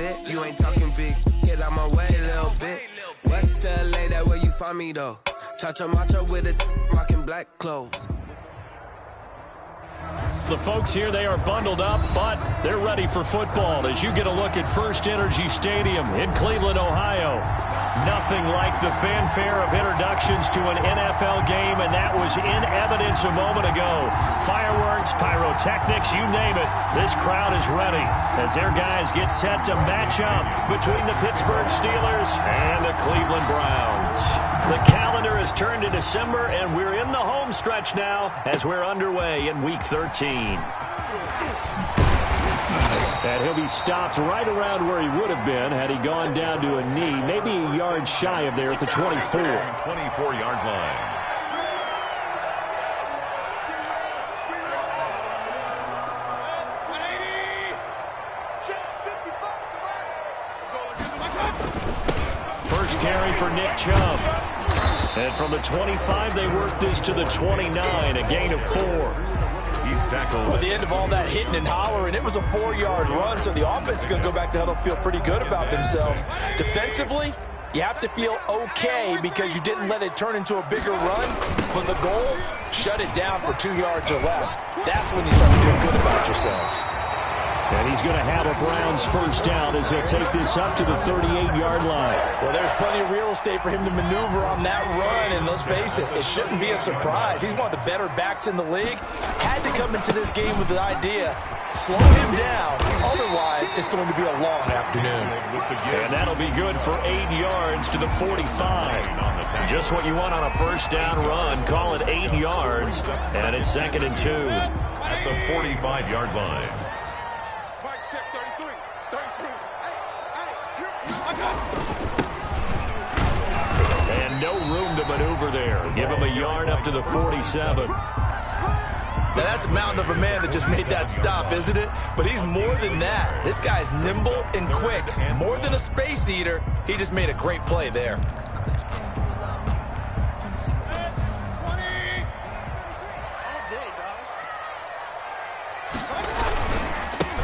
bit. You ain't talking big. Get out my way a little bit. West LA, that where you find me though. Cha-cha macho with a rockin' black clothes. The folks here, they are bundled up, but they're ready for football as you get a look at First Energy Stadium in Cleveland, Ohio. Nothing like the fanfare of introductions to an NFL game, and that was in evidence a moment ago. Fireworks, pyrotechnics, you name it. This crowd is ready as their guys get set to match up between the Pittsburgh Steelers and the Cleveland Browns. The calendar has turned to December, and we're in the home stretch now as we're underway in Week 13. And he'll be stopped right around where he would have been had he gone down to a knee, maybe a yard shy of there at the 24. 24-yard line. First carry for Nick Chubb. And from the 25, they work this to the 29, a gain of 4. He's tackled. At the end of all that hitting and hollering, it was a 4-yard run, so the offense is going to go back to huddle, feel pretty good about themselves. Defensively, you have to feel okay because you didn't let it turn into a bigger run, but the goal, shut it down for 2 yards or less. That's when you start to feel good about yourselves. And he's going to have a Browns first down as he'll take this up to the 38-yard line. Well, there's plenty of real estate for him to maneuver on that run, and let's face it, it shouldn't be a surprise. He's one of the better backs in the league. Had to come into this game with the idea, slow him down, otherwise it's going to be a long afternoon. And that'll be good for 8 yards to the 45. Just what you want on a first down run. Call it 8 yards, and it's 2nd and 2. At the 45-yard line. And no room to maneuver there. Give him a yard up to the 47. Now, that's a mountain of a man that just made that stop, isn't it? But he's more than that. This guy's nimble and quick. More than a space eater, he just made a great play there.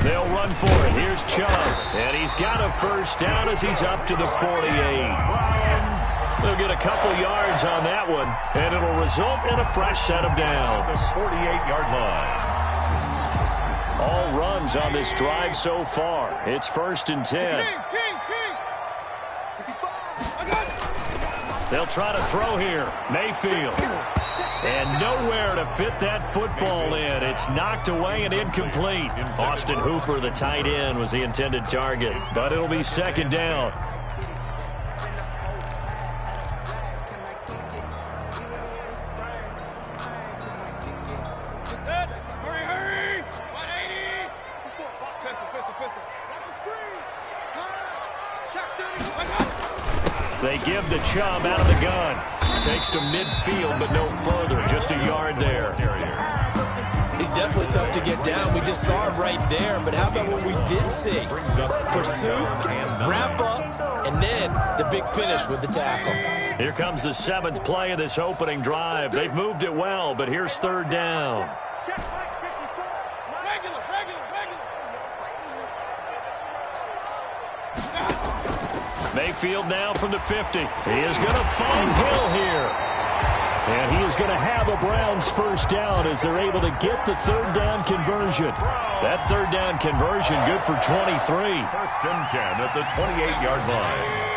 They'll run for it. Here's Chubb. And he's got a first down as he's up to the 48. They'll get a couple yards on that one, and it'll result in a fresh set of downs. The 48-yard line. All runs on this drive so far. It's 1st and 10. They'll try to throw here. Mayfield. And nowhere to fit that football in. It's knocked away and incomplete. Austin Hooper, the tight end, was the intended target. But it'll be 2nd down. They give to Chubb out of the gun. Takes to midfield, but no further. Just a yard there. He's definitely tough to get down. We just saw it right there. But how about what we did see? Pursuit, wrap up, and then the big finish with the tackle. Here comes the 7th play of this opening drive. They've moved it well, but here's 3rd down. Mayfield now from the 50. He is going to find Hill here. And he is going to have a Browns first down as they're able to get the 3rd down conversion. That 3rd down conversion good for 23. 1st and 10 at the 28-yard line.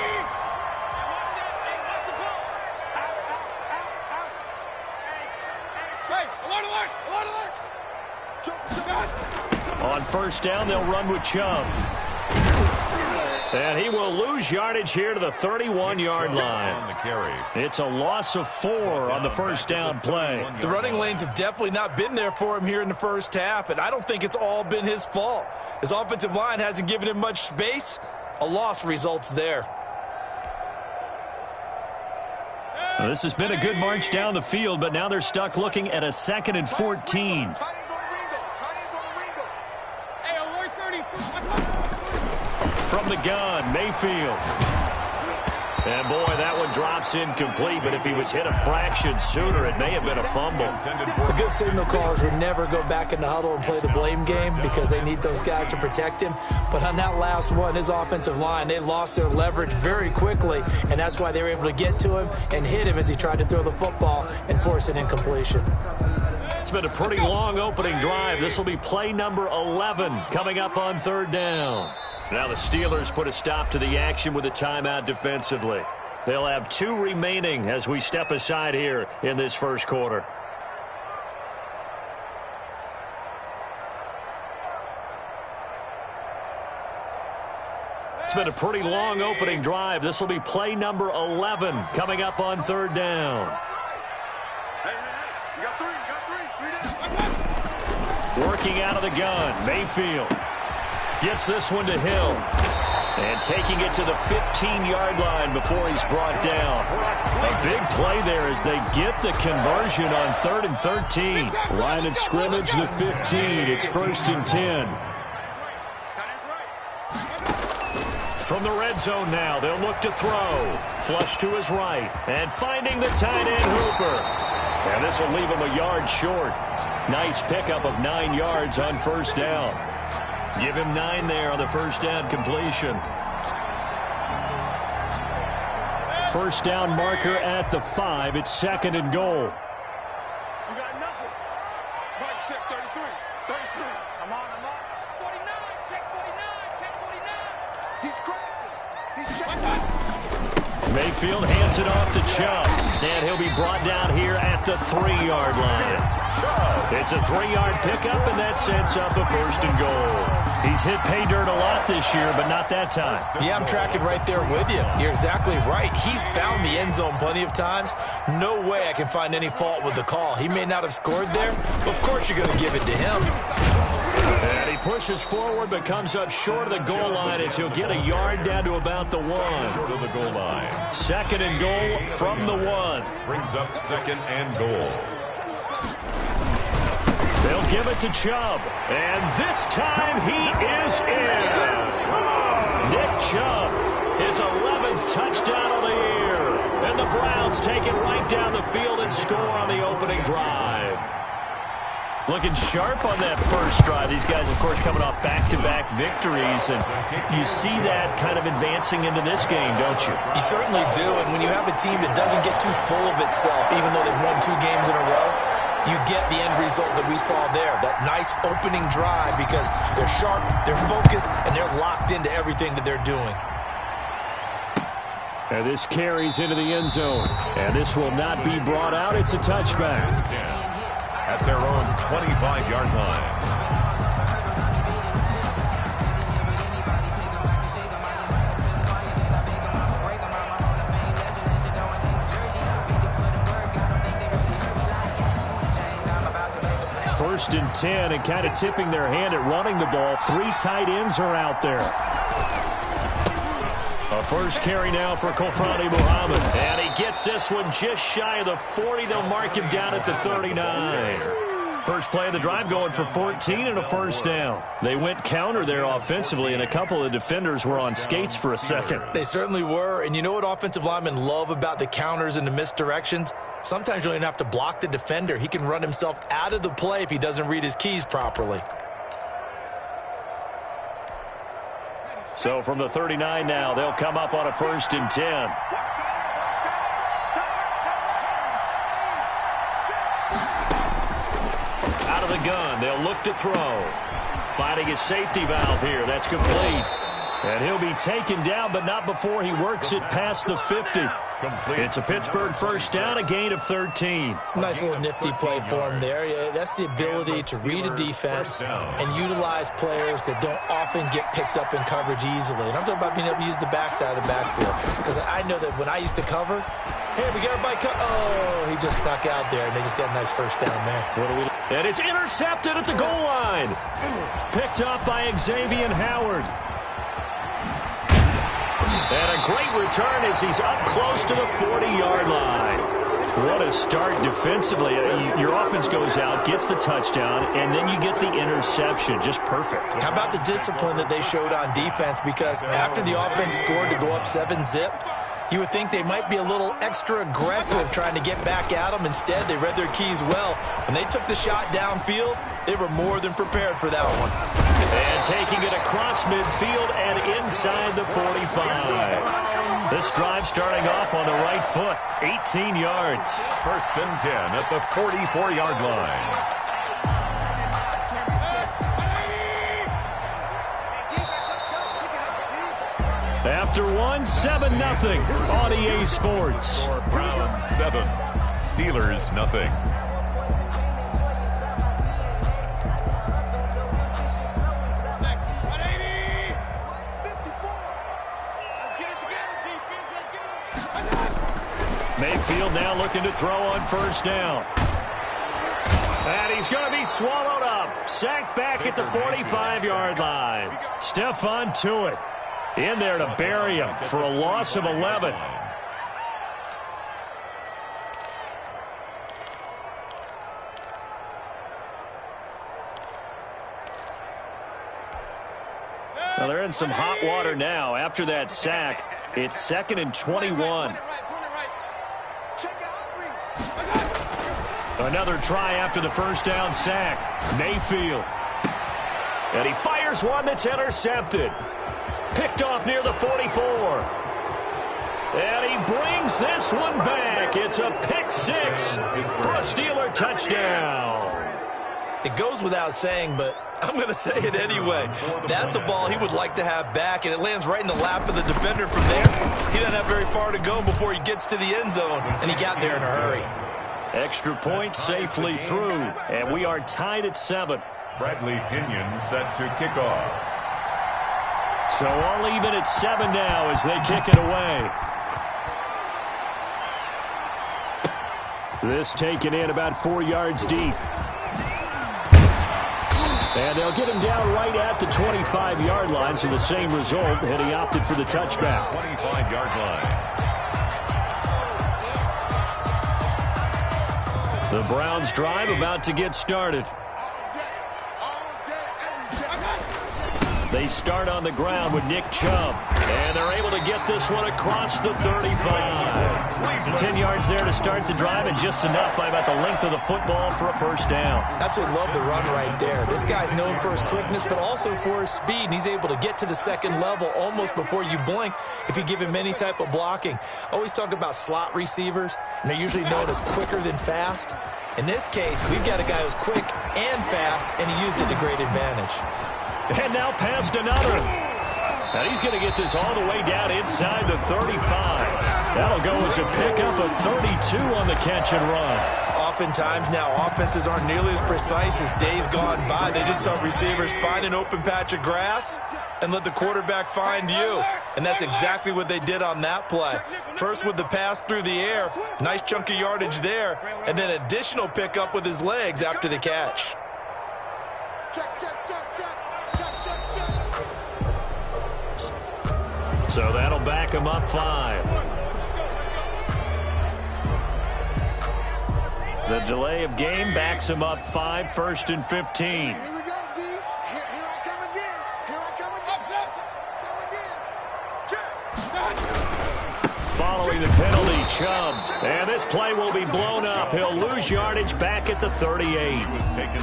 On first down, they'll run with Chubb. And he will lose yardage here to the 31-yard line. It's a loss of 4 on the first down play. The running lanes have definitely not been there for him here in the first half, and I don't think it's all been his fault. His offensive line hasn't given him much space. A loss results there. Well, this has been a good march down the field, but now they're stuck looking at a 2nd and 14. From the gun, Mayfield. And, boy, that one drops incomplete, but if he was hit a fraction sooner, it may have been a fumble. The good signal callers would never go back in the huddle and play the blame game because they need those guys to protect him. But on that last one, his offensive line, they lost their leverage very quickly, and that's why they were able to get to him and hit him as he tried to throw the football and force an incompletion. It's been a pretty long opening drive. This will be play number 11 coming up on third down. Now the Steelers put a stop to the action with a timeout defensively. They'll have 2 remaining as we step aside here in this first quarter. It's been a pretty long opening drive. This will be play number 11 coming up on third down. Working out of the gun, Mayfield gets this one to Hill. And taking it to the 15-yard line before he's brought down. A big play there as they get the conversion on 3rd and 13. Line of scrimmage, the 15. It's 1st and 10. From the red zone now, they'll look to throw. Flush to his right. And finding the tight end, Hooper. And this will leave him a yard short. Nice pickup of 9 yards on first down. Give him 9 there on the first down completion. First down marker at the 5. It's 2nd and goal. You got nothing. Mike, check 33. 33. I'm on. 49. Check 49. Check 49. He's crashing. He's checking. Mayfield hands it off to Chubb. And he'll be brought down here at the 3-yard line. It's a 3-yard pickup, and that sets up a 1st and goal. He's hit pay dirt a lot this year, but not that time. Yeah, I'm tracking right there with you. You're exactly right. He's found the end zone plenty of times. No way I can find any fault with the call. He may not have scored there, but of course you're going to give it to him. And he pushes forward, but comes up short of the goal line as he'll get a yard down to about the 1. Short of the goal line. 2nd and goal from the 1. Brings up 2nd and goal. They'll give it to Chubb, and this time he is in. Nick Chubb, his 11th touchdown of the year, and the Browns take it right down the field and score on the opening drive. Looking sharp on that first drive. These guys, of course, coming off back-to-back victories, and you see that kind of advancing into this game, don't you? You certainly do, and when you have a team that doesn't get too full of itself, even though they've won 2 games in a row, you get the end result that we saw there, that nice opening drive, because they're sharp, they're focused, and they're locked into everything that they're doing. And this carries into the end zone, and this will not be brought out. It's a touchback. At their own 25-yard line. First and 10, and kind of tipping their hand at running the ball. 3 tight ends are out there. A first carry now for Kofrani Muhammad. And he gets this one just shy of the 40. They'll mark him down at the 39. First play of the drive going for 14 and a first down. They went counter there offensively, and a couple of defenders were on skates for a second. They certainly were, and you know what offensive linemen love about the counters and the misdirections? Sometimes you don't even have to block the defender. He can run himself out of the play if he doesn't read his keys properly. So from the 39 now, they'll come up on a 1st and 10. Out of the gun, they'll look to throw. Finding his safety valve here. That's complete. And he'll be taken down, but not before he works it past the 50. It's a Pittsburgh first down, a gain of 13. Nice little nifty play for him there. Yeah, that's the ability to read a defense and utilize players that don't often get picked up in coverage easily. And I'm talking about being able to use the backside of the backfield. Because I know that when I used to cover, hey, we got everybody oh, he just snuck out there, and they just got a nice first down there. And it's intercepted at the goal line. Picked up by Xavier Howard. And a great return as he's up close to the 40-yard line. What a start defensively. Your offense goes out, gets the touchdown, and then you get the interception. Just perfect. How about the discipline that they showed on defense? Because after the offense scored to go up 7-zip, You would think they might be a little extra aggressive trying to get back at them. Instead, they read their keys well. When they took the shot downfield, they were more than prepared for that one. And taking it across midfield and inside the 45. This drive starting off on the right foot, 18 yards. First and 10 at the 44-yard line. After one, 7-0 on EA Sports. Browns 7, Steelers nothing. Mayfield now looking to throw on first down. And he's going to be swallowed up. Sacked back at the 45-yard line. Stephon Tuitt in there to bury him for a loss of 11. Well, they're in some hot water now after that sack. It's 2nd and 21. Another try after the first down sack. Mayfield. And he fires one that's intercepted. Picked off near the 44. And he brings this one back. It's a pick six for a Steeler touchdown. It goes without saying, but I'm going to say it anyway. That's a ball he would like to have back, and it lands right in the lap of the defender from there. He doesn't have very far to go before he gets to the end zone, and he got there in a hurry. Extra point safely through, and we are tied at 7. Bradley Pinion set to kick off. So all even at 7 now as they kick it away. This taken in about 4 yards deep. And they'll get him down right at the 25-yard line, so the same result, and he opted for the touchback. 25-yard line. The Browns drive about to get started. They start on the ground with Nick Chubb. And they're able to get this one across the 35. 10 yards there to start the drive, and just enough by about the length of the football for a first down. Absolutely love the run right there. This guy's known for his quickness, but also for his speed. And he's able to get to the second level almost before you blink if you give him any type of blocking. Always talk about slot receivers, and they're usually known as quicker than fast. In this case, we've got a guy who's quick and fast, and he used it to great advantage. And now past another. And he's going to get this all the way down inside the 35. That'll go as a pickup of 32 on the catch and run. Oftentimes now, offenses aren't nearly as precise as days gone by. They just help receivers find an open patch of grass and let the quarterback find you. And that's exactly what they did on that play. First with the pass through the air, nice chunk of yardage there, and then additional pickup with his legs after the catch. So that'll back him up 5. The delay of game backs him up 5, 1st and 15. Here we go, D. Here I come again. Here I come again. Following the penalty, Chubb. And this play will be blown up. He'll lose yardage back at the 38.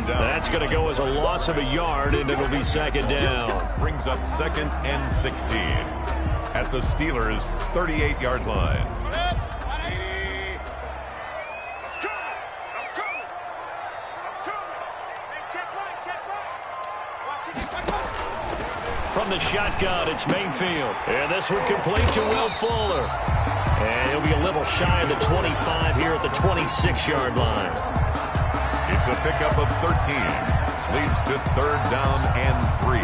That's going to go as a loss of a yard, and it'll be second down. Brings up 2nd and 16 at the Steelers' 38-yard line. From the shotgun, it's Mayfield. And this one complete to Will Fuller. And he'll be a little shy of the 25 here at the 26-yard line. It's a pickup of 13. Leads to 3rd down and 3.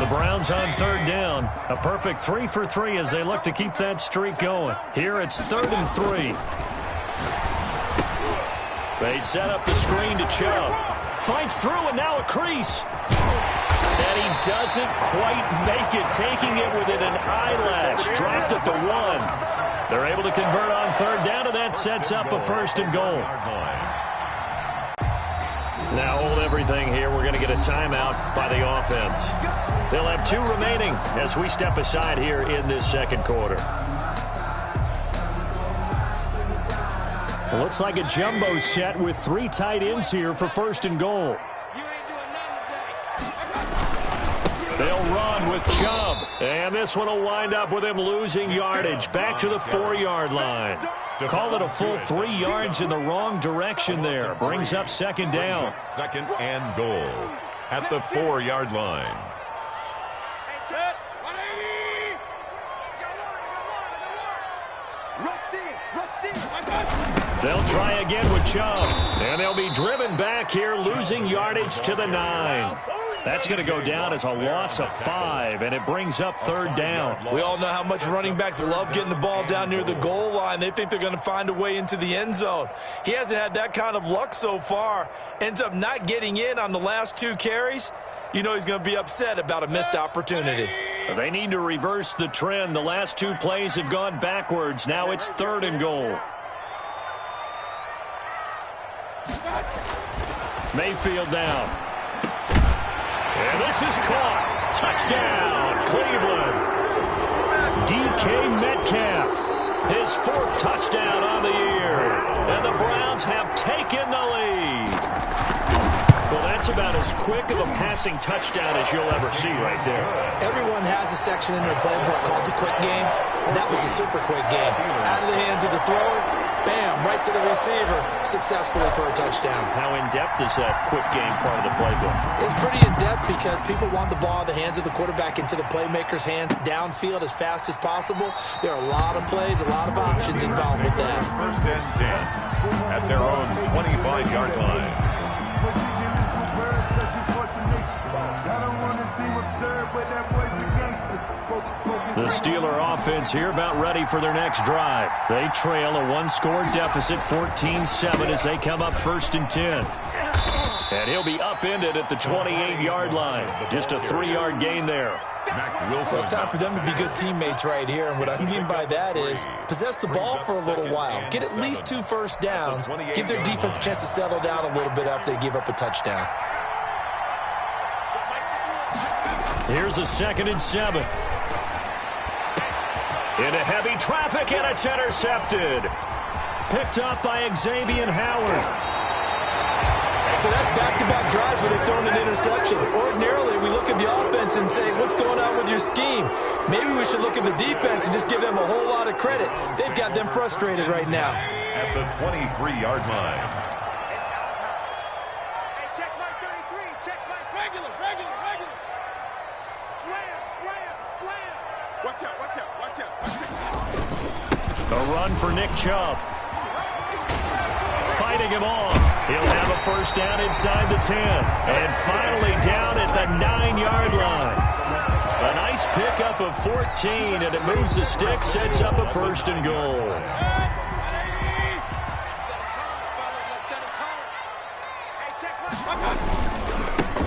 The Browns on 3rd down. A perfect 3 for 3 as they look to keep that streak going. Here it's 3rd and 3. They set up the screen to Chubb. Fights through, and now a crease. And he doesn't quite make it, taking it within an eyelash. Dropped at the 1. They're able to convert on 3rd down, and that sets up a 1st and goal. Now hold everything here. We're going to get a timeout by the offense. They'll have 2 remaining as we step aside here in this second quarter. It looks like a jumbo set with 3 tight ends here for first and goal. They'll run with Chubb. And this one will wind up with him losing yardage back to the 4-yard line. Call it a full 3 yards in the wrong direction there. Brings up second down. Second and goal at the 4-yard line. They'll try again with Chubb. And they'll be driven back here, losing yardage to the 9. That's going to go down as a loss of 5, and it brings up third down. We all know how much running backs love getting the ball down near the goal line. They think they're going to find a way into the end zone. He hasn't had that kind of luck so far. Ends up not getting in on the last 2 carries. You know he's going to be upset about a missed opportunity. They need to reverse the trend. The last 2 plays have gone backwards. Now it's third and goal. Mayfield down. And this is caught. Touchdown, Cleveland. DK Metcalf, his 4th touchdown on the year. And the Browns have taken the lead. Well, that's about as quick of a passing touchdown as you'll ever see right there. Everyone has a section in their playbook called the quick game. That was a super quick game. Out of the hands of the thrower, bam, right to the receiver, successfully for a touchdown. How in-depth is that quick game part of the playbook? It's pretty in-depth because people want the ball in the hands of the quarterback into the playmaker's hands downfield as fast as possible. There are a lot of plays, a lot of options involved with that. First and 10 at their own 25-yard line. The Steeler offense here about ready for their next drive. They trail a 1-score deficit, 14-7, as they come up first and 10. And he'll be upended at the 28-yard line. Just a 3-yard gain there. So it's time for them to be good teammates right here. And what I mean by that is possess the ball for a little while. Get at least 2 first downs. Give their defense a chance to settle down a little bit after they give up a touchdown. Here's a 2nd and 7. Into heavy traffic, and it's intercepted. Picked up by Xavier Howard. So that's back-to-back drives where they've thrown an interception. Ordinarily, we look at the offense and say, what's going on with your scheme? Maybe we should look at the defense and just give them a whole lot of credit. They've got them frustrated right now. At the 23-yard line. Hey, check my 33. Check my regular. Slam. Watch out. A run for Nick Chubb. Fighting him off. He'll have a first down inside the 10. And finally down at the 9-yard line. A nice pickup of 14, and it moves the stick, sets up a first and goal.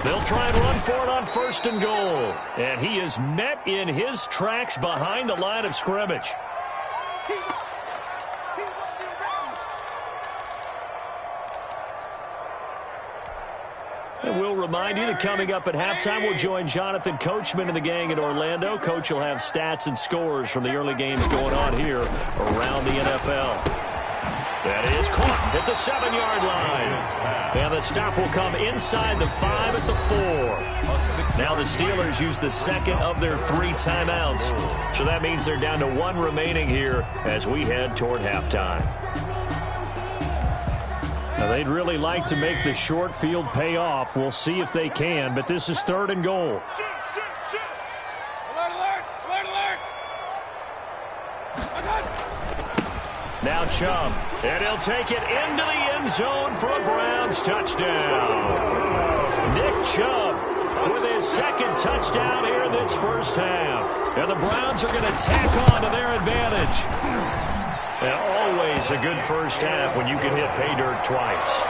They'll try and run for it on first and goal. And he is met in his tracks behind the line of scrimmage. And we'll remind you that coming up at halftime, we'll join Jonathan Coachman and the gang in Orlando. Coach will have stats and scores from the early games going on here around the NFL. That is caught at the 7-yard line. And the stop will come inside the 5 at the 4. Now the Steelers use the 2nd of their 3 timeouts. So that means they're down to 1 remaining here as we head toward halftime. Now they'd really like to make the short field pay off. We'll see if they can, but this is 3rd and goal. Now Chubb, and he'll take it into the end zone for a Browns touchdown. Nick Chubb with his 2nd touchdown here in this first half. And the Browns are going to tack on to their advantage. And always a good first half when you can hit pay dirt twice.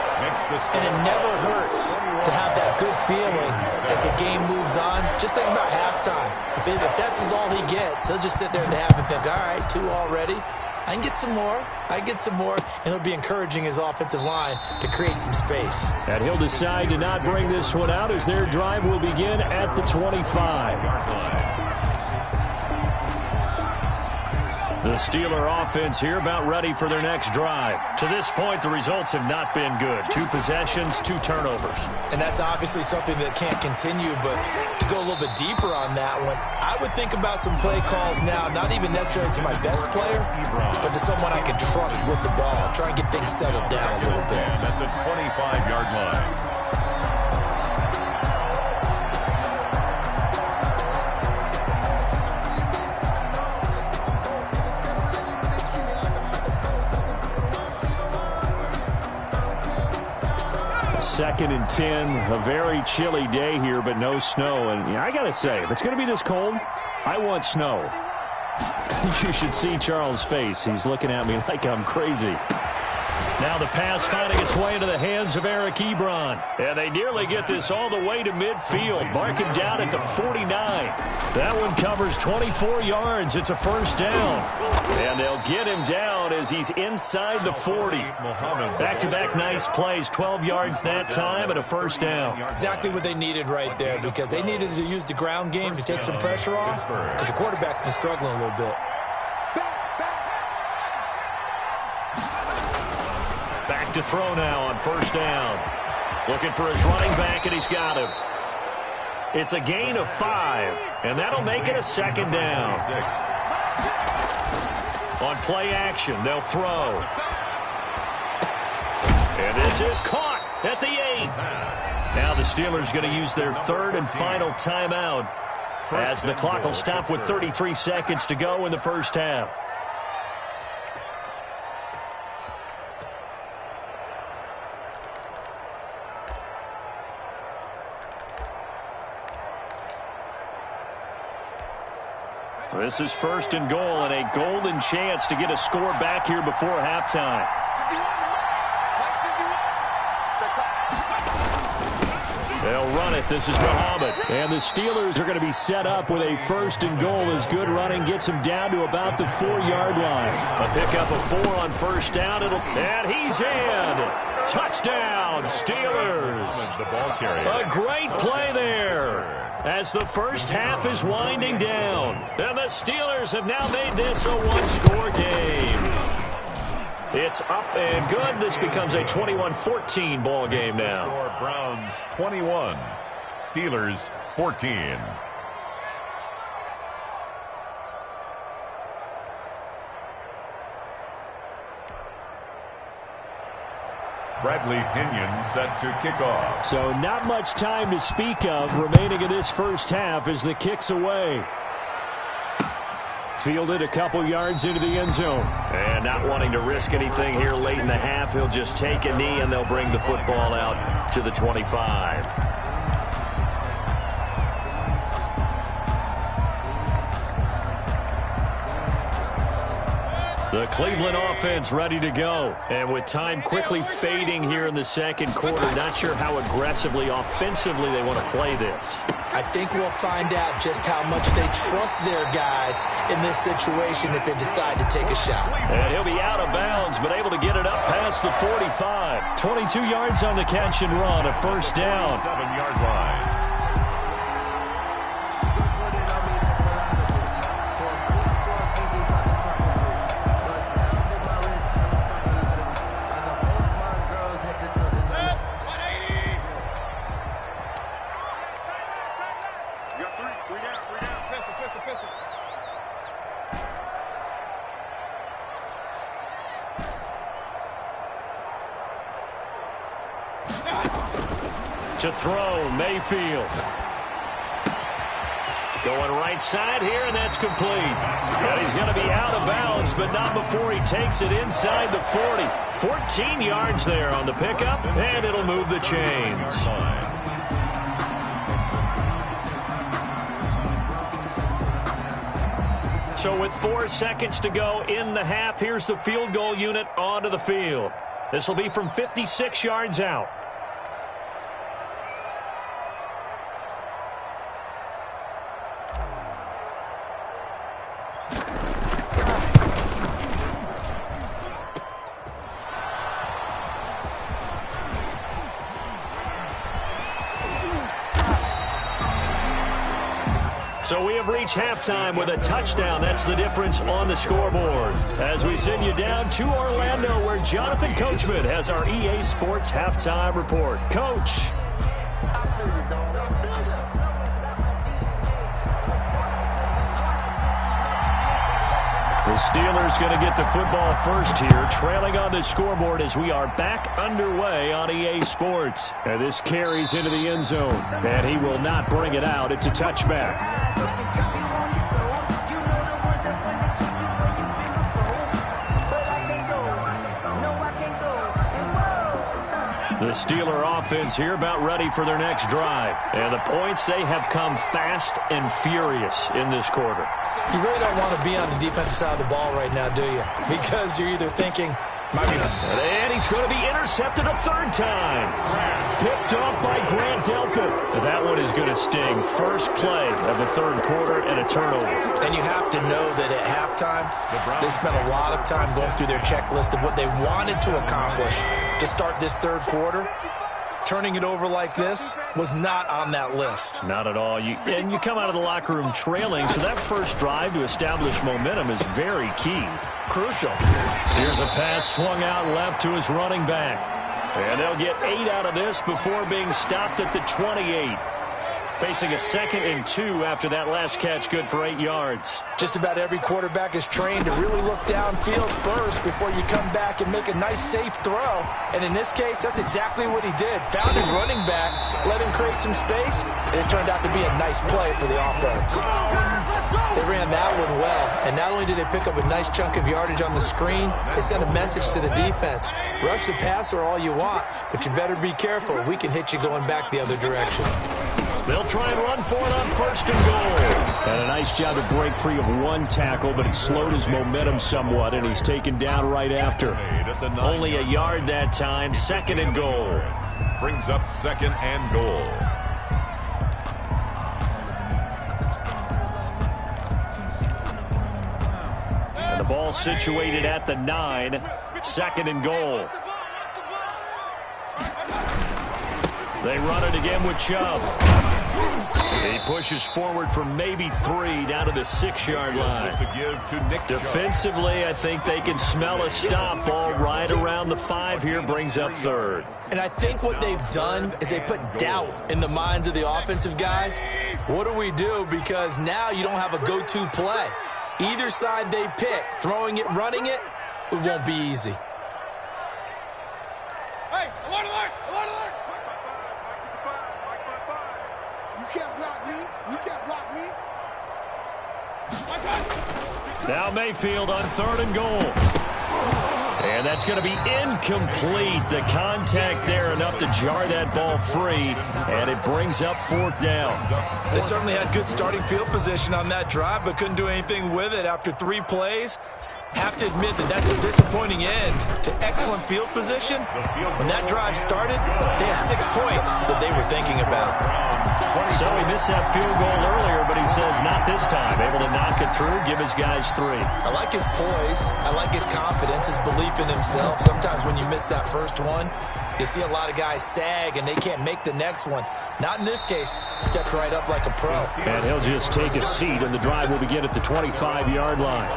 And it never hurts to have that good feeling as the game moves on. Just think about halftime. If that's all he gets, he'll just sit there at the half and think, all right, 2 already. I can get some more. And it'll be encouraging his offensive line to create some space. And he'll decide to not bring this one out as their drive will begin at the 25-yard line. The Steeler offense here about ready for their next drive. To this point, the results have not been good. 2 possessions, 2 turnovers. And that's obviously something that can't continue, but to go a little bit deeper on that one, I would think about some play calls now, not even necessarily to my best player, but to someone I can trust with the ball. Try and get things settled down a little bit. At the 25-yard line. Second and 10, a very chilly day here, but no snow. And I got to say, if it's going to be this cold, I want snow. You should see Charles' face. He's looking at me like I'm crazy. Now the pass finding its way into the hands of Eric Ebron. And they nearly get this all the way to midfield. Mark him down at the 49. That one covers 24 yards. It's a first down. And they'll get him down as he's inside the 40. Back-to-back nice plays. 12 yards that time and a first down. Exactly what they needed right there, because they needed to use the ground game to take some pressure off, because the quarterback's been struggling a little bit. Back to throw now on first down. Looking for his running back, and he's got him. It's a gain of 5, and that'll make it a second down. On play action, they'll throw. And this is caught at the 8. Now the Steelers going to use their third and final timeout as the clock will stop with 33 seconds to go in the first half. This is first and goal and a golden chance to get a score back here before halftime. They'll run it. This is Muhammad. And the Steelers are going to be set up with a first and goal as good running gets them down to about the 4-yard line. A pickup of 4 on first down. And he's in. Touchdown, Steelers. A great play there as the first half is winding down. And the Steelers have now made this a one-score game. It's up and good. This becomes a 21-14 ball game now. Browns 21, Steelers 14. Bradley Pinion set to kick off. So not much time to speak of remaining in this first half as the kick's away. Fielded a couple yards into the end zone. And not wanting to risk anything here late in the half, he'll just take a knee and they'll bring the football out to the 25. The Cleveland offense ready to go. And with time quickly fading here in the second quarter, not sure how aggressively, offensively they want to play this. I think we'll find out just how much they trust their guys in this situation if they decide to take a shot. And he'll be out of bounds, but able to get it up past the 45. 22 yards on the catch and run, a first down. 7-yard line. To throw, Mayfield. Going right side here, and that's complete. And he's going to be out of bounds, but not before he takes it inside the 40. 14 yards there on the pickup, and it'll move the chains. So with 4 seconds to go in the half, here's the field goal unit onto the field. This will be from 56 yards out. So we have reached halftime with a touchdown. That's the difference on the scoreboard. As we send you down to Orlando, where Jonathan Coachman has our EA Sports halftime report. Coach. The Steelers going to get the football first here, trailing on the scoreboard as we are back underway on EA Sports. And this carries into the end zone, and he will not bring it out. It's a touchback. The Steeler offense here about ready for their next drive. And the points, they have come fast and furious in this quarter. You really don't want to be on the defensive side of the ball right now, do you? Because you're either thinking, and he's going to be intercepted a third time. Picked off by Grant Delpit. That one is going to sting. First play of the third quarter and a turnover. And you have to know that at halftime, they spent a lot of time going through their checklist of what they wanted to accomplish to start this third quarter. Turning it over like this was not on that list. Not at all. And you come out of the locker room trailing, so that first drive to establish momentum is very key. Crucial. Here's a pass swung out left to his running back. And they'll get 8 out of this before being stopped at the 28. Facing a 2nd and 2 after that last catch, good for 8 yards. Just about every quarterback is trained to really look downfield first before you come back and make a nice, safe throw. And in this case, that's exactly what he did. Found his running back, let him create some space, and it turned out to be a nice play for the offense. They ran that one well, and not only did they pick up a nice chunk of yardage on the screen, they sent a message to the defense. Rush the passer all you want, but you better be careful. We can hit you going back the other direction. They'll try and run for it on 1st and goal. And a nice job to break free of one tackle, but it slowed his momentum somewhat, and he's taken down right after. Only a yard that time, 2nd and goal. Brings up 2nd and goal. And the ball situated at the 9, 2nd and goal. They run it again with Chubb. He pushes forward for maybe 3 down to the 6-yard line. Defensively, I think they can smell a stop ball right around the 5 here, brings up 3rd. And I think what they've done is they put doubt in the minds of the offensive guys. What do we do? Because now you don't have a go-to play. Either side they pick, throwing it, running it, it won't be easy. Hey, I want to learn. You can't block me. You can't block me. Now Mayfield on 3rd and goal. And that's going to be incomplete. The contact there enough to jar that ball free, and it brings up 4th down. They certainly had good starting field position on that drive, but couldn't do anything with it after 3 plays. Have to admit that that's a disappointing end to excellent field position. When that drive started, they had 6 points that they were thinking about. So he missed that field goal earlier, but he says not this time. Able to knock it through, give his guys 3. I like his poise. I like his confidence, his belief in himself. Sometimes when you miss that first one, you see a lot of guys sag and they can't make the next one. Not in this case. Stepped right up like a pro. And he'll just take a seat, and the drive will begin at the 25-yard line.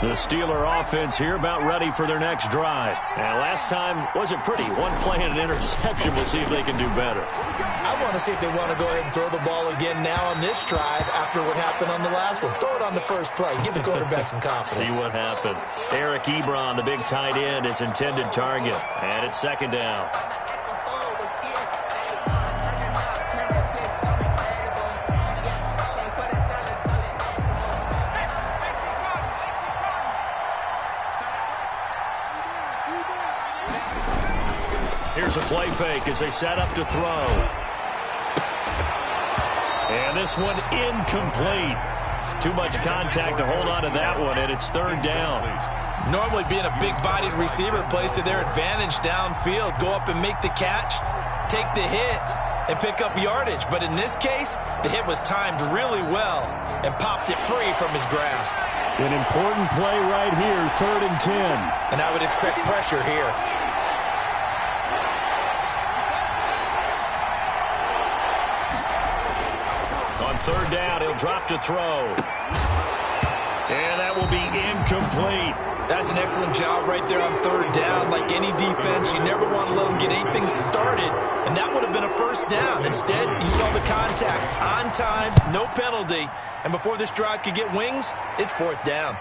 The Steeler offense here about ready for their next drive. And last time wasn't pretty. 1 play and an interception. We'll see if they can do better. I want to see if they want to go ahead and throw the ball again now on this drive after what happened on the last one. Throw it on the first play. Give the quarterback some confidence. See what happens. Eric Ebron, the big tight end, is intended target. And it's 2nd down. Here's a play fake as they set up to throw. And this one incomplete. Too much contact to hold on to that one, and it's 3rd down. Normally being a big-bodied receiver plays to their advantage downfield. Go up and make the catch, take the hit, and pick up yardage. But in this case, the hit was timed really well and popped it free from his grasp. An important play right here, 3rd and 10. And I would expect pressure here. On 3rd down, he'll drop to throw. And that will be incomplete. That's an excellent job right there on 3rd down. Like any defense, you never want to let them get anything started, and that would have been a 1st down. Instead, you saw the contact on time, no penalty, and before this drive could get wings, it's 4th down.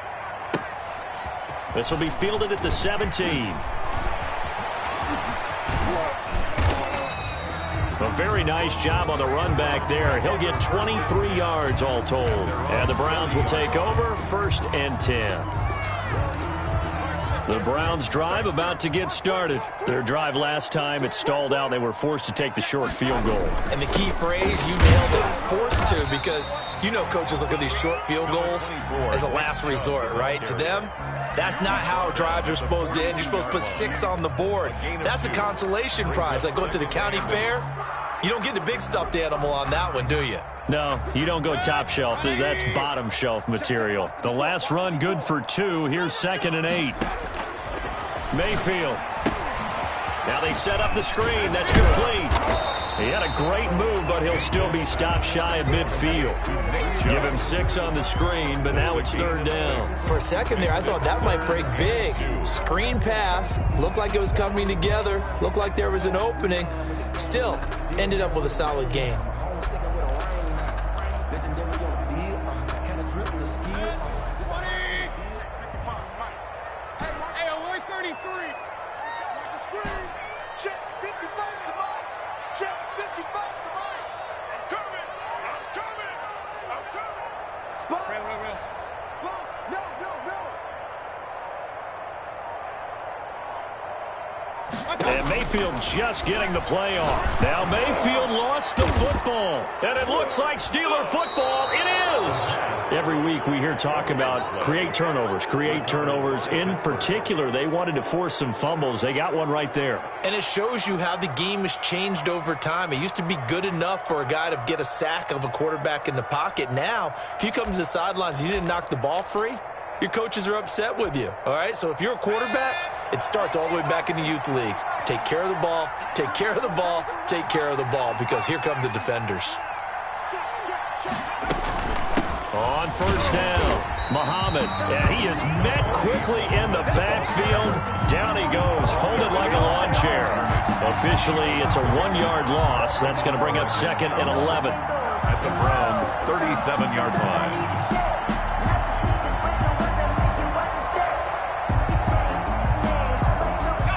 This will be fielded at the 17. A very nice job on the run back there. He'll get 23 yards all told. And the Browns will take over, 1st and 10. The Browns drive about to get started. Their drive last time, it stalled out. They were forced to take the short field goal. And the key phrase, you nailed it, forced to, because you know coaches look at these short field goals as a last resort, right? To them, that's not how drives are supposed to end. You're supposed to put 6 on the board. That's a consolation prize. Like going to the county fair, you don't get the big stuffed animal on that one, do you? No, you don't go top shelf. That's bottom shelf material. The last run good for 2. Here's 2nd and 8. Mayfield. Now they set up the screen. That's complete. He had a great move, but he'll still be stopped shy of midfield. Give him 6 on the screen, but now it's 3rd down. For a second there, I thought that might break big. Screen pass. Looked like it was coming together. Looked like there was an opening. Still, ended up with a solid game. And Mayfield just getting the play off. Now Mayfield lost the football. And it looks like Steeler football. It is. Every week we hear talk about create turnovers. In particular, they wanted to force some fumbles. They got one right there. And it shows you how the game has changed over time. It used to be good enough for a guy to get a sack of a quarterback in the pocket. Now, if you come to the sidelines and you didn't knock the ball free, your coaches are upset with you. All right? So if you're a quarterback, it starts all the way back in the youth leagues. Take care of the ball, take care of the ball, take care of the ball, because here come the defenders. On 1st down, Muhammad, and he is met quickly in the backfield. Down he goes, folded like a lawn chair. Officially, it's a 1-yard loss. That's going to bring up 2nd and 11. At the Browns' 37-yard line.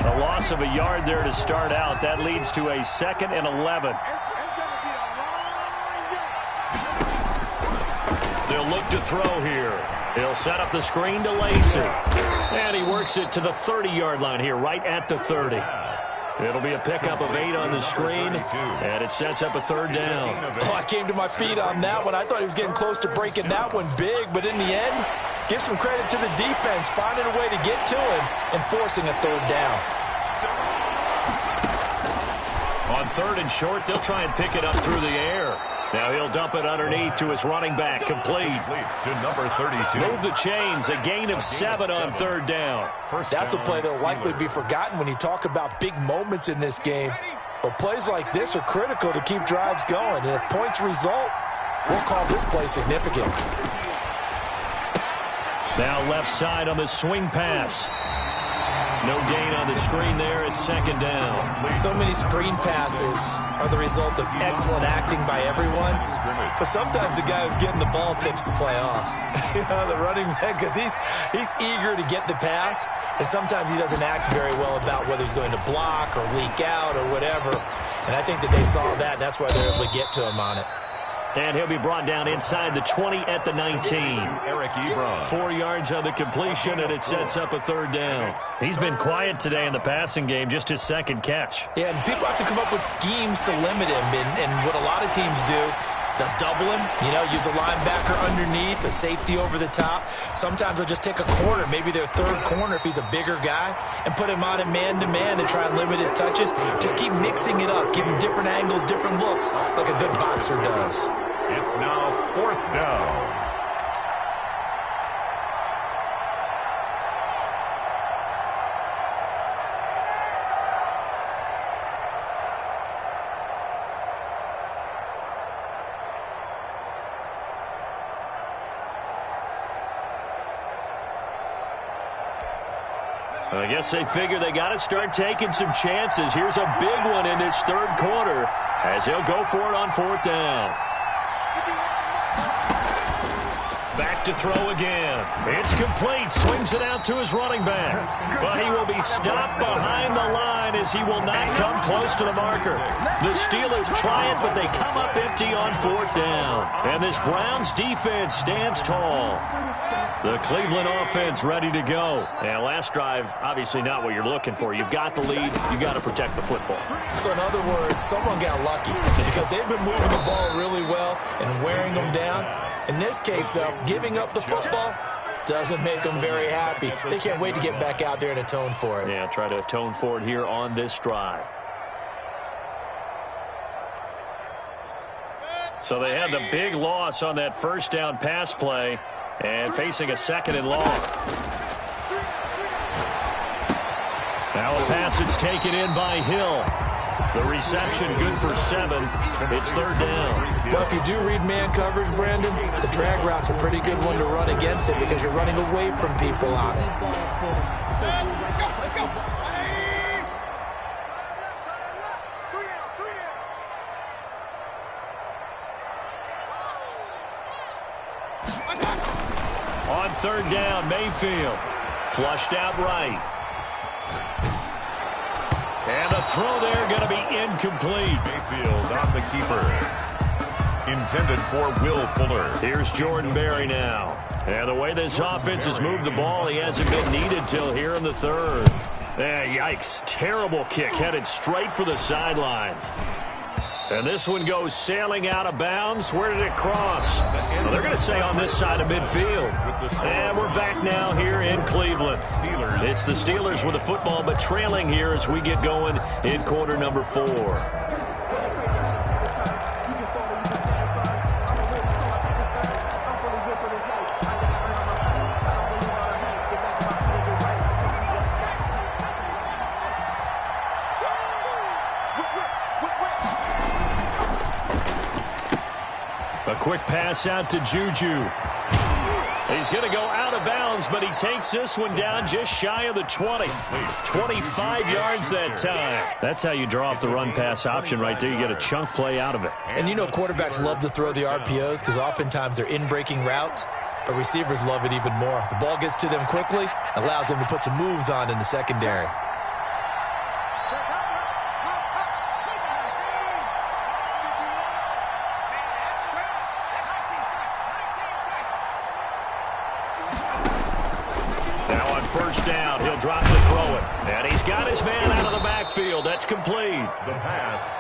A loss of a yard there to start out. That leads to a 2nd and 11. They'll look to throw here. He'll set up the screen to Lacey. And he works it to the 30-yard line here, right at the 30. It'll be a pickup of 8 on the screen, and it sets up a 3rd down. Oh, I came to my feet on that one. I thought he was getting close to breaking that one big, but in the end, give some credit to the defense, finding a way to get to him and forcing a 3rd down. On 3rd and short, they'll try and pick it up through the air. Now he'll dump it underneath to his running back, complete. To number 32. Move the chains, a gain of 7 on 3rd down. That's a play that will likely be forgotten when you talk about big moments in this game. But plays like this are critical to keep drives going. And if points result, we'll call this play significant. Now left side on the swing pass. No gain on the screen there. It's 2nd down. So many screen passes are the result of excellent acting by everyone. But sometimes the guy who's getting the ball tips the play off. You know, the running back, because he's eager to get the pass. And sometimes he doesn't act very well about whether he's going to block or leak out or whatever. And I think that they saw that, and that's why they're able to get to him on it. And he'll be brought down inside the 20 at the 19. Eric Ebron. 4 yards on the completion, and it sets up a 3rd down. He's been quiet today in the passing game, just his 2nd catch. Yeah, and people have to come up with schemes to limit him. And what a lot of teams do, they'll double him, you know, use a linebacker underneath, a safety over the top. Sometimes they'll just take a corner, maybe their 3rd corner if he's a bigger guy, and put him on a man-to-man and try and limit his touches. Just keep mixing it up, give him different angles, different looks, like a good boxer does. It's now 4th down. I guess they figure they got to start taking some chances. Here's a big one in this third quarter as he'll go for it on fourth down. Back to throw again. It's complete. Swings it out to his running back. But he will be stopped behind the line as he will not come close to the marker. The Steelers try it, but they come up empty on fourth down. And this Browns defense stands tall. The Cleveland offense ready to go. And last drive, obviously not what you're looking for. You've got the lead. You've got to protect the football. So in other words, someone got lucky because they've been moving the ball really well and wearing them down. In this case, though, giving up the football doesn't make them very happy. They can't wait to get back out there and atone for it. Yeah, try to atone for it here on this drive. So they had the big loss on that first down pass play and facing a second and long. Now a pass that's taken in by Hill. The reception good for 7. It's third down. Well, if you do read man coverage, Brandon, the drag route's a pretty good one to run against it because you're running away from people on it. On third down, Mayfield. Flushed out right. And the throw there going to be incomplete. Mayfield on the keeper. Intended for Will Fuller. Here's Jordan Berry now. And the way this offense has moved the ball, he hasn't been needed till here in the third. Yikes. Terrible kick headed straight for the sidelines. And this one goes sailing out of bounds. Where did it cross? Well, they're going to say on this side of midfield. And we're back now here in Cleveland. It's the Steelers with the football, but trailing here as we get going in quarter number 4. A quick pass out to Juju. He's going to go out of bounds, but he takes this one down just shy of the 20. 25 yards that time. That's how you draw up the run-pass option right there. You get a chunk play out of it. And you know quarterbacks love to throw the RPOs because oftentimes they're in-breaking routes, but receivers love it even more. The ball gets to them quickly, allows them to put some moves on in the secondary. First down, he'll drop to throw it. And he's got his man out of the backfield. That's complete. The pass.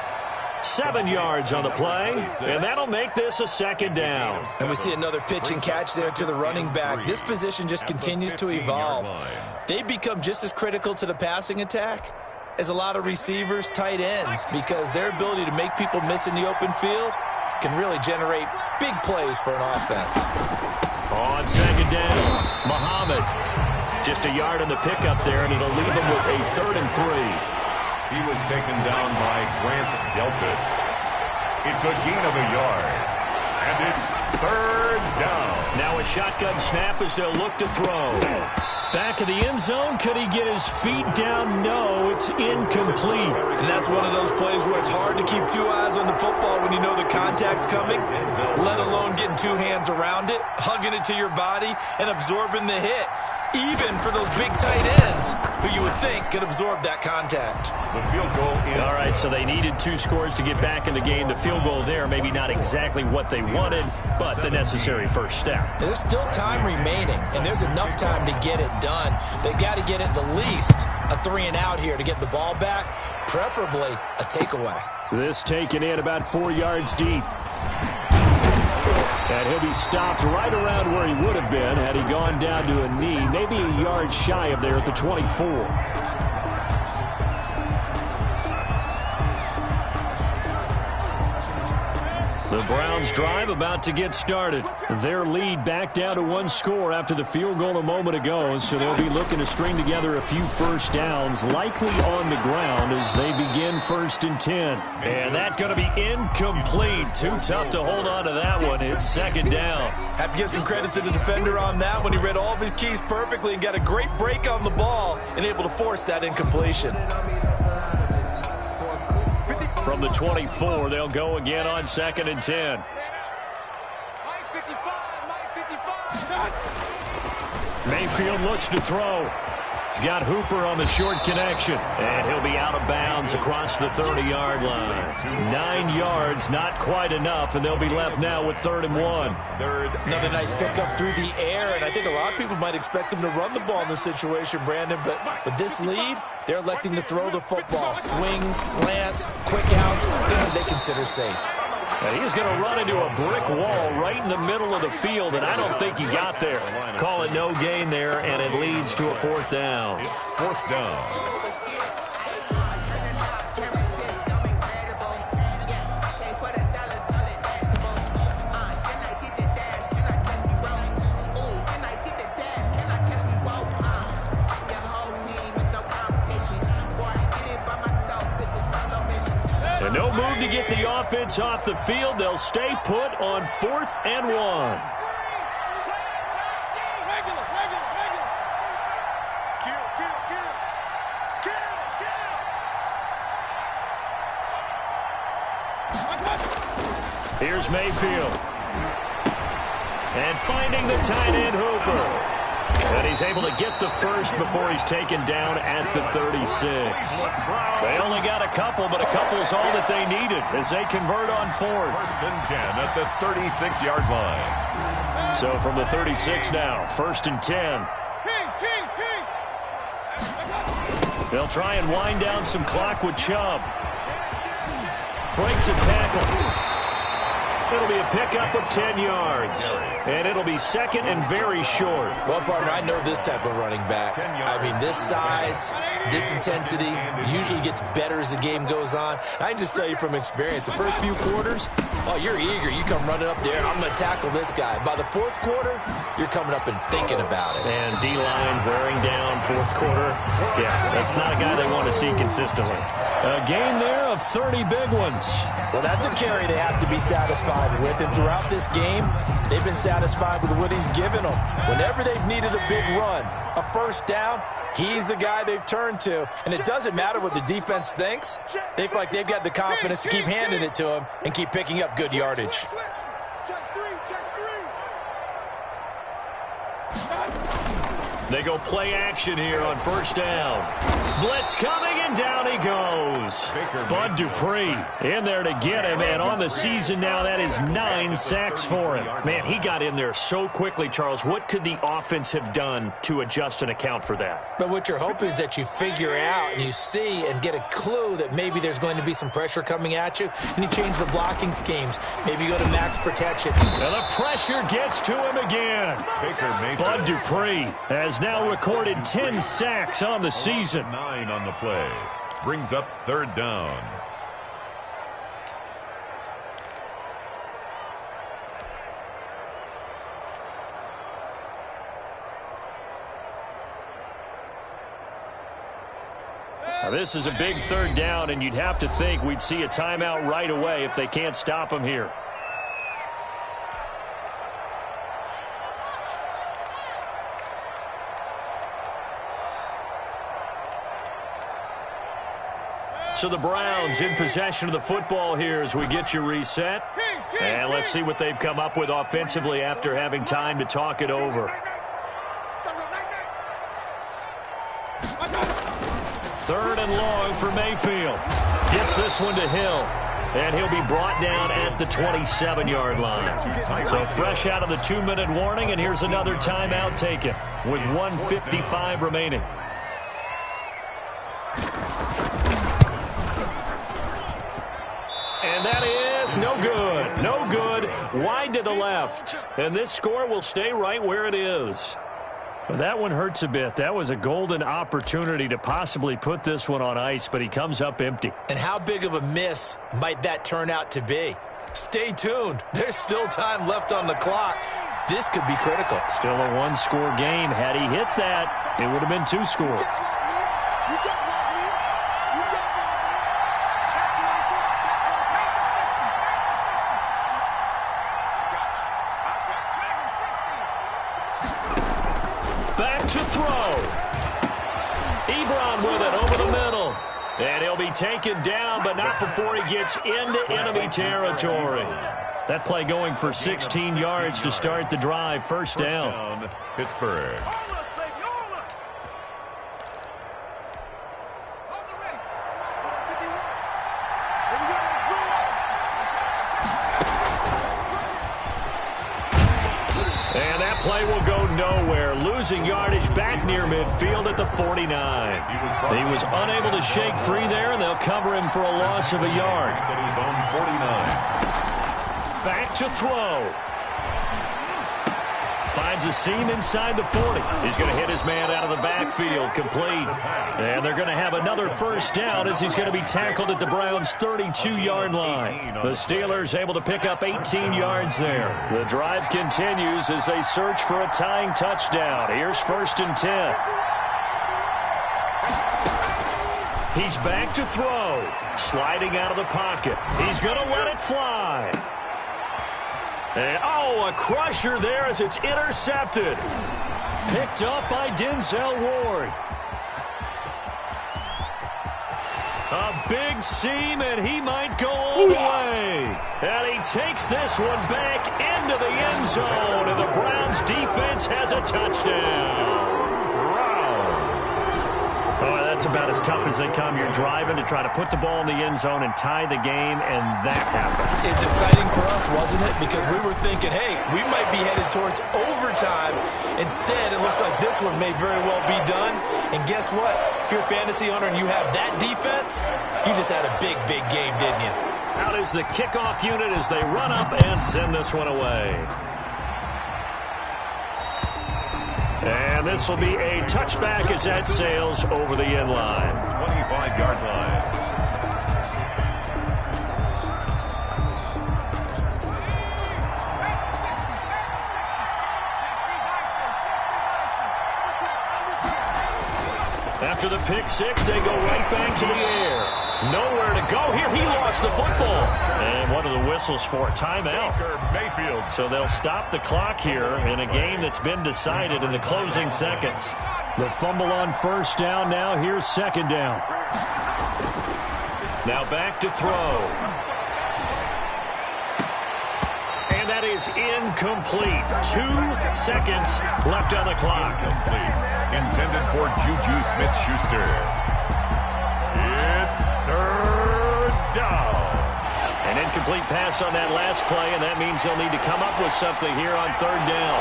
7 yards on the play, and that'll make this a second down. And we see another pitch and catch there to the running back. This position just continues to evolve. They become just as critical to the passing attack as a lot of receivers, tight ends, because their ability to make people miss in the open field can really generate big plays for an offense. On second down, Muhammad. Just a yard on the pickup there, and it'll leave him with a 3rd and 3. He was taken down by Grant Delpit. It's a gain of a yard. And it's 3rd down. Now a shotgun snap as they'll look to throw. Back of the end zone. Could he get his feet down? No, it's incomplete. And that's one of those plays where it's hard to keep 2 eyes on the football when you know the contact's coming, let alone getting 2 hands around it, hugging it to your body, and absorbing the hit. Even for those big tight ends who you would think could absorb that contact. The field goal in. All right, so they needed 2 scores to get back in the game. The field goal there, maybe not exactly what they wanted, but the necessary first step. There's still time remaining, and there's enough time to get it done. They've got to get at the least a 3-and-out here to get the ball back, preferably a takeaway. This taken in about 4 yards deep. And he'll be stopped right around where he would have been had he gone down to a knee, maybe a yard shy of there at the 24. The Browns drive about to get started. Their lead back down to one score after the field goal a moment ago, so they'll be looking to string together a few first downs, likely on the ground as they begin 1st and 10. And that's going to be incomplete. Too tough to hold on to that one. It's 2nd down. Have to give some credit to the defender on that one. He read all of his keys perfectly and got a great break on the ball and able to force that incompletion. From the 24, they'll go again on 2nd and 10. Mayfield looks to throw. He's got Hooper on the short connection, and he'll be out of bounds across the 30-yard line. 9 yards, not quite enough, and they'll be left now with 3rd and 1. Another nice pickup through the air, and I think a lot of people might expect him to run the ball in this situation, Brandon, but with this lead, they're electing to throw the football. Swings, slants, quick outs, things that they consider safe. And he's going to run into a brick wall right in the middle of the field, and I don't think he got there. Call it no gain there, and it leads to a 4th down. It's 4th down. No move to get the offense off the field. They'll stay put on 4th and 1. Here's Mayfield. And finding the tight end Hooper. And he's able to get the first before he's taken down at the 36. They only got a couple, but a couple's all that they needed as they convert on 4th. 1st and 10 at the 36-yard line. So from the 36 now, 1st and 10. They'll try and wind down some clock with Chubb. Breaks a tackle. It'll be a pickup of 10 yards. And it'll be 2nd and very short. Well, partner, I know this type of running back. I mean, this size, this intensity usually gets better as the game goes on. I can just tell you from experience, the first few quarters, oh, you're eager. You come running up there, I'm going to tackle this guy. By the 4th quarter, you're coming up and thinking about it. And D-line wearing down 4th quarter. Yeah, that's not a guy they want to see consistently. A gain there of 30 big ones. Well, that's a carry they have to be satisfied with. And throughout this game, they've been satisfied with what he's given them. Whenever they've needed a big run, a 1st down, he's the guy they've turned to. And it doesn't matter what the defense thinks. They feel like they've got the confidence to keep handing it to him and keep picking up good yardage. They go play action here on 1st down. Blitz coming, and down he goes. Bud Dupree in there to get him, and on the season now, that is 9 sacks for him. Man, he got in there so quickly, Charles. What could the offense have done to adjust and account for that? But what you're hoping is that you figure out and you see and get a clue that maybe there's going to be some pressure coming at you, and you change the blocking schemes. Maybe you go to max protection. And the pressure gets to him again. Bud Dupree has now recorded 10 sacks on the season. 9 on the play. Brings up 3rd down. Now, this is a big 3rd down, and you'd have to think we'd see a timeout right away if they can't stop him here. So the Browns in possession of the football here as we get you reset. And let's see what they've come up with offensively after having time to talk it over. 3rd and long for Mayfield. Gets this one to Hill. And he'll be brought down at the 27-yard line. So fresh out of the 2-minute warning, and here's another timeout taken with 1:55 remaining. And that is no good. No good. Wide to the left. And this score will stay right where it is. Well, that one hurts a bit. That was a golden opportunity to possibly put this one on ice, but he comes up empty. And how big of a miss might that turn out to be? Stay tuned. There's still time left on the clock. This could be critical. Still a one-score game. Had he hit that, it would have been 2 scores. Back to throw. Ebron with it over the middle. And he'll be taken down, but not before he gets into enemy territory. That play going for 16 yards to start the drive. First down. Pittsburgh. And that play will go nowhere. Losing yardage back near midfield at the 49. He was unable to shake free there, and they'll cover him for a loss of a yard. At his own 49. Back to throw. Finds a seam inside the 40. He's going to hit his man out of the backfield, complete. And they're going to have another first down as he's going to be tackled at the Browns' 32-yard line. The Steelers able to pick up 18 yards there. The drive continues as they search for a tying touchdown. Here's 1st and 10. He's back to throw. Sliding out of the pocket. He's going to let it fly. And, a crusher there as it's intercepted. Picked up by Denzel Ward. A big seam, and he might go all the way. And he takes this one back into the end zone, and the Browns defense has a touchdown. Oh, that's about as tough as they come. You're driving to try to put the ball in the end zone and tie the game, and that happens. It's exciting for us, wasn't it? Because we were thinking, hey, we might be headed towards overtime. Instead, it looks like this one may very well be done. And guess what? If you're a fantasy owner and you have that defense, you just had a big, big game, didn't you? Out is the kickoff unit as they run up and send this one away. And this will be a touchback as that sails over the end line. 25-yard line. After the pick six, they go right back to the air. Nowhere to go here. He lost the football. And what are the whistles for? Timeout. Mayfield. So they'll stop the clock here in a game that's been decided in the closing seconds. The fumble on first down now. Here's second down. Now back to throw. And that is incomplete. 2 seconds left on the clock. Complete. Intended for Juju Smith-Schuster. It's 3rd down. An incomplete pass on that last play, and that means they'll need to come up with something here on 3rd down.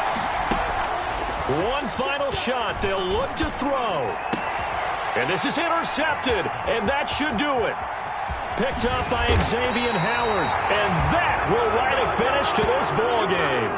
One final shot. They'll look to throw. And this is intercepted, and that should do it. Picked up by Xavier Howard, and that will write a finish to this ball game.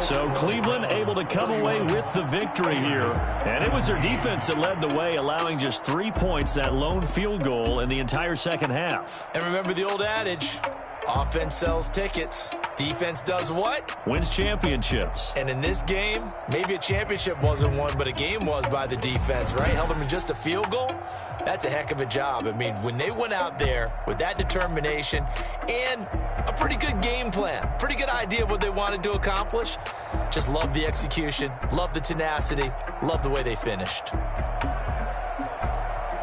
So Cleveland able to come away with the victory here. And it was their defense that led the way, allowing just 3 points, that lone field goal in the entire second half. And remember the old adage, offense sells tickets. Defense does what? Wins championships. And in this game, maybe a championship wasn't won, but a game was by the defense, right? Held them in just a field goal. That's a heck of a job. I mean, when they went out there with that determination and a pretty good game plan, pretty good idea of what they wanted to accomplish, just love the execution, love the tenacity, love the way they finished.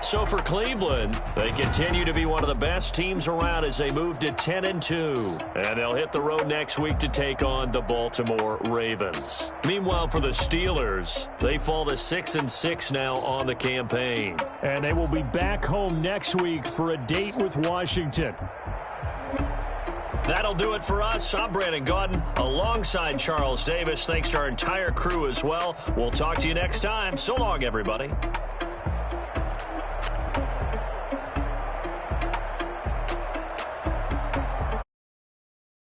So for Cleveland, they continue to be one of the best teams around as they move to 10-2. And they'll hit the road next week to take on the Baltimore Ravens. Meanwhile, for the Steelers, they fall to 6-6 now on the campaign. And they will be back home next week for a date with Washington. That'll do it for us. I'm Brandon Gaudin alongside Charles Davis. Thanks to our entire crew as well. We'll talk to you next time. So long, everybody.